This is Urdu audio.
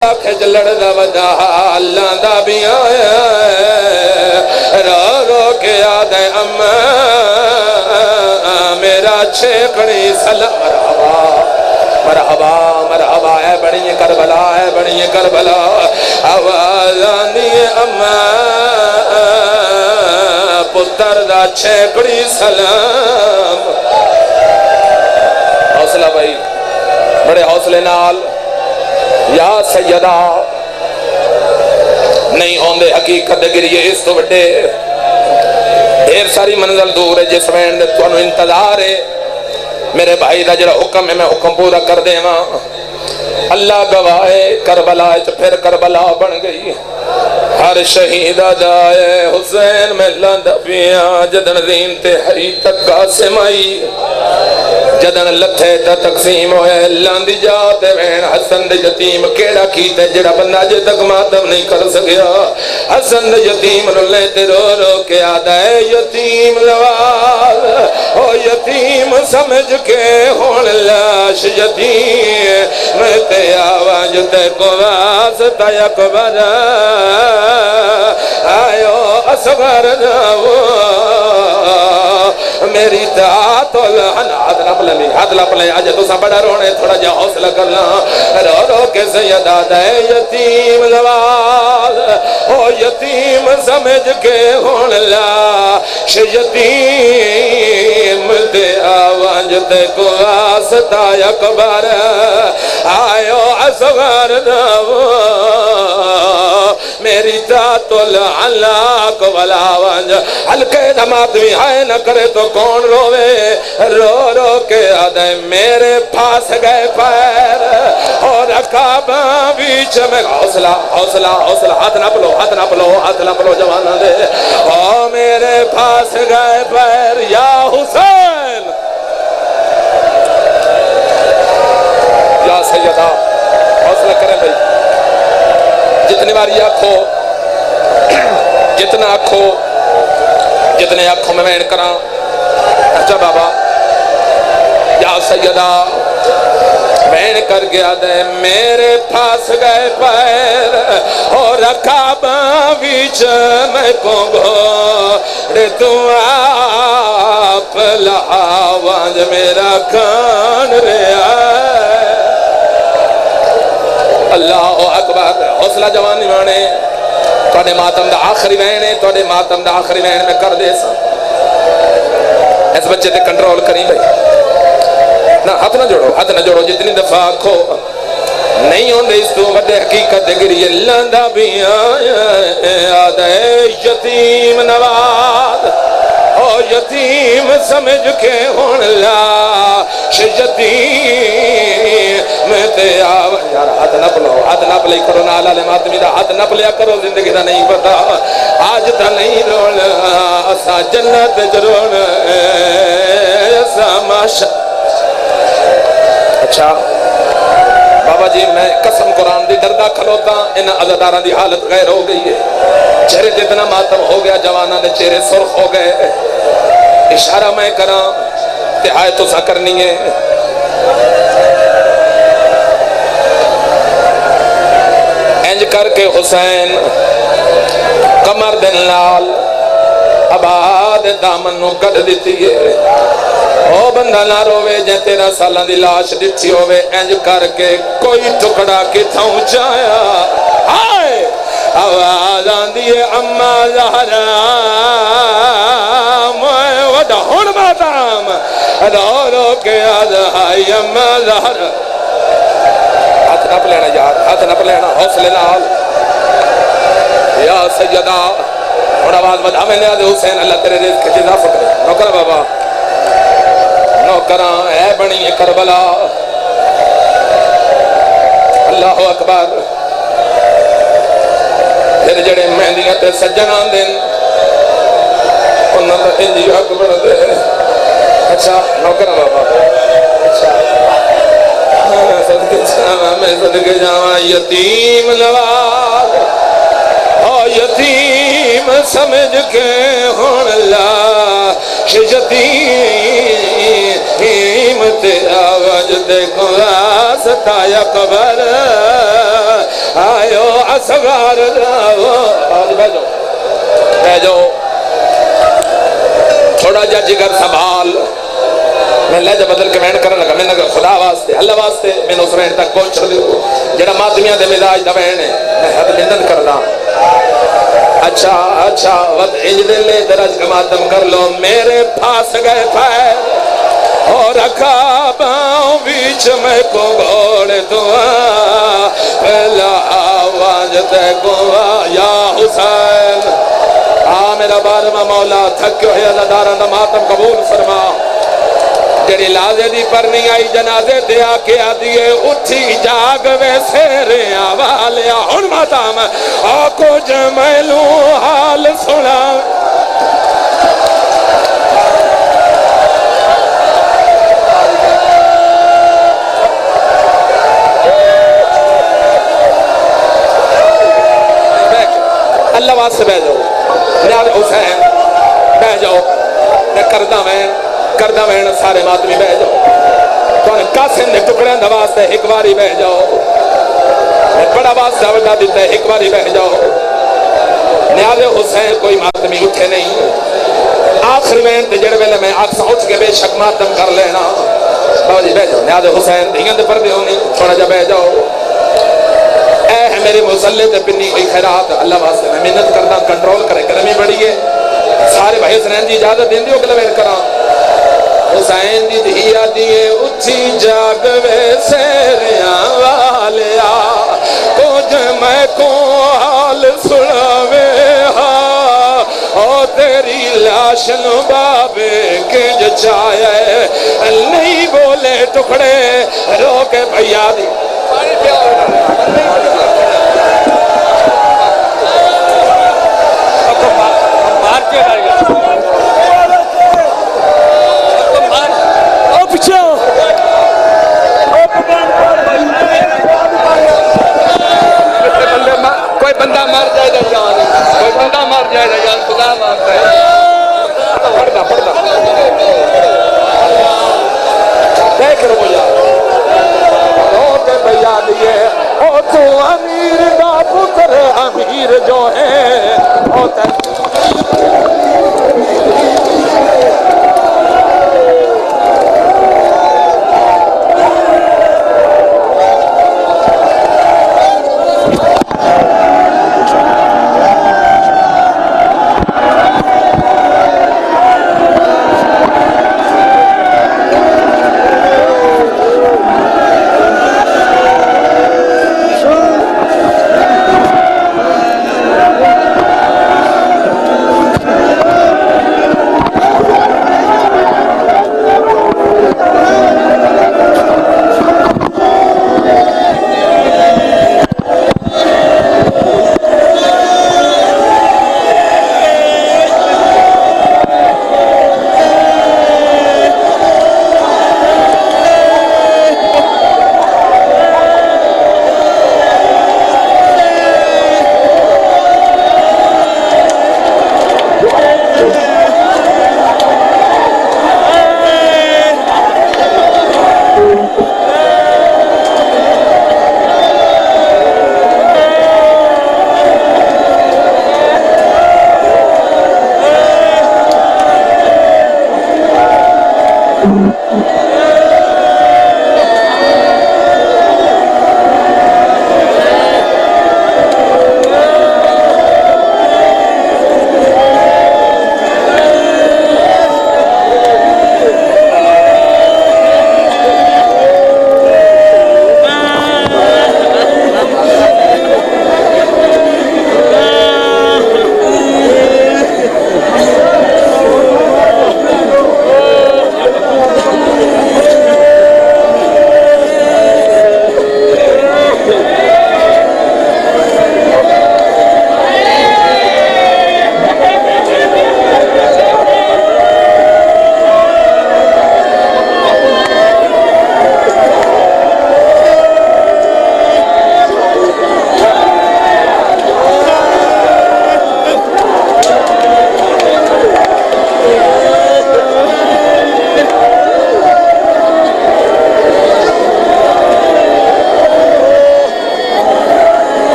کھچ لڑدا ودا اللہ دا بھی آیا رو رو کے یاد ہے اما میرا چھیکڑی سلام مرحبا مرحبا مرحبا اے بڑی کربلا اے بڑی کربلا آواز آندی ہے اما پتر دا چھیکڑی سلام حوصلہ بھائی بڑے حوصلے نال یا سیدہ نہیں ہوندے حقیقت گریے اس تو بڑے دیر ساری منزل دور ہے جس وین تو انو انتظار ہے میرے بھائی دا جڑا حکم ہے میں حکم پورا کر دے ماں اللہ گواہ کربلا پھر کربلا بن گئی ہر شہید دائے حسین میں لاندہ پیاں جدن دین تے ہری تک قاسم آئی جدن لتھے تا تقسیم ہوئے لاندی جاتے وین حسن دے یتیم کیڑا کیتے جڑا بندہ جے تک ماتم نہیں کر سکیا حسن دے یتیم رلے تے رو رو کے آدھا ہے یتیم لواز او یتیم سمجھ کے ہون لاش یتیم میں تے آواز تے کو واسطہ یکبر آئیو اصغر ناو میری دعات ہاتھ نہ پلے ہاتھ نہ پلے آج تو سا بڑا رونے تھوڑا جا حوصلہ کرنا رو رو کے سیدہ دے یتیم لواز او یتیم سمجھ کے ہون لاش یتیم دے آوانج تے کو واسطہ یکبر آئیو اصغر ناو میری ذات العلاق والاوانج حلقے دمات بھی آئے نہ کرے تو کون روے رو رو کے آدھے میرے پاس گئے پیر اور رکابہ بیچ میں حوصلہ حوصلہ حوصلہ ہاتھ نہ پلو ہاتھ نہ پلو ہاتھ نہ پلو جوانا دے اور میرے پاس گئے پیر یا حسین یا سیدہ حوصلہ کریں بھائی جتنی بار یہ آنکھو جتنا آنکھو جتنے آنکھوں میں وین کراں اچھا بابا یا سیدہ وین کر گیا دے میرے پاس گئے پیر اور رکابہ بیچ میں کو گھوڑے تو آپ لہاوانج میرا کان رہا اللہ اکبر حوصلہ جوانی مانے توڑے ماتم دا آخری وین ہے توڑے ماتم دا آخری وین میں کر دے سا اس بچے تے کنٹرول کریں بھائی نا ہاتھ نہ جوڑو جتنی دفعہ کھو نہیں ہوندے اس تو وڈے حقیقت گری لاندہ بھی آدھے یتیم نواز او یتیم سمجھ کے ہون لاش یتیم میں تے آو یار ہاتھ نہ پلے کرو نا لالے ماتمی دا ہاتھ نہ پلیا کرو زندگی دا نہیں پتا آج تا نہیں رونا اسا جنت جرونا اسا ماشا اچھا بابا جی میں قسم قرآن دی دردہ کھلوتا ان عزداران دی حالت غیر ہو گئی ہے چہرے جتنا ماتم ہو گیا جوانہ دے چہرے سرخ ہو گئے اشارہ میں کراں تہائے تو سا کرنی ہے انج کر کے حسین کمر دن لال آباد دامن نو کٹ دیتی ہے او بندہ نہ روے جے 13 سالہ دی لاش ڈٹھی ہوئے انج کر کے کوئی ٹکڑا کی تھاؤں چایا ہائے آواز آندی ہے اما زہرا میں وڈا ہون ماتام رو رو کے آدھ ہائی اما زہرا ہاتھ نہ پلینا یار ہاتھ نہ پلینا حوصلے نال یا سیدہ اور آواز بدا میں نے آدھے حسین اللہ تیرے رزق کی اضافہ کرے نوکر بابا نوکران اے بنی کربلا اللہ اکبر پھر جڑے مہندیاں تے سجنان دن انہوں نے انجی اکبر دے اچھا نوکر بابا اچھا میں صدقے جاواں یتیم نواز او یتیم سمجھ کے ہون لاش یتیم تے آواز دیکھو واسطہ یکبر اصغر بہ جاؤ تھوڑا جا جگر سنبھال میں لہجہ بدل کے میں کرنے لگا میں نے کہا خدا واسطے اللہ واسطے میں نے اس وین تک پہنچ دیو جڑا ماتمیاں دے مزاج دا وین ہے میں حد مندن کردا اچھا وقت انج دے لے درج کا ماتم کر لو میرے پاس گئے پیر اور رکھا باؤں بیچ میں کو گھوڑ دعا پہلا آواز تے کو یا حسین میرا بارما مولا تھکیو ہے ازادارہ دا ماتم قبول فرما جڑی لازے دی پر نہیں آئی جنازے دیا کیا دیئے اٹھی جاگ ویسے ریا والیا ان ماتام آکو جمعلو حال سنا اللہ واسطے بہ جاؤ نیاز حسین بہ جاؤ میں کردہ میں سارے ماتمی بہ جاؤ تو قاسم نے ٹکڑے اندہ واسطے ایک باری بہ جاؤ میں بڑا واسطہ وڈا دیتا ہے ایک باری بہ جاؤ نیاز حسین کوئی ماتمی اٹھے نہیں آخری میں جڑے ویلے میں آکسا اٹھ کے بے شک ماتم کر لینا بابا جی بہ جاؤ نیاز حسین دھیگن دے پردے ہونی تھوڑا جا بہ جاؤ اے ہے میرے مسلح تے پنی کوئی خیرات اللہ واسطے میں محنت کرنا کنٹرول کرے کلمی بڑی ہے سارے بھائی حسین جی اجازت دیں دیو کلمیں کرا حسین دی دھیا دیئے اٹھی جاگ ویسے ریاں والیا کچھ میں کو حال سناوے ہاں او تیری لاش نبابے کنج چاہے نہیں بولے ٹکڑے روکے بھیا دی کوئی بندہ مر جائے گا جان کوئی بندہ مر جائے گا جان خدا مارتا ہے پڑھتا دیکھ رہو یار روکے بھیا دیئے او تو امیر دا پتر امیر جو ہے او